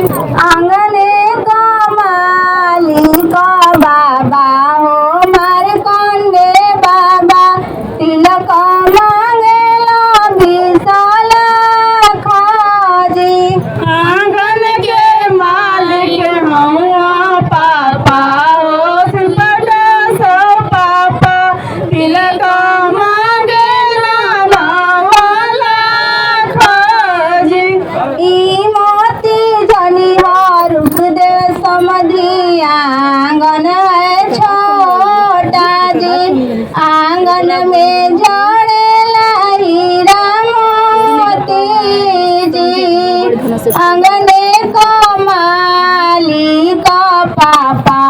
आंगने का मालिक बाबा हो मारकंडे बाबा तिलक मांगेला विशाल खाजी। आंगन के मालिक महुआ पापा हो सुपट सो पापा तिलक मांगे वाला खोजी। ई मोती जनी रुक दे समझी आंगन है छोटा जी। आंगन में जड़ेला हीरा मोती जी। आंगने को मालिक पापा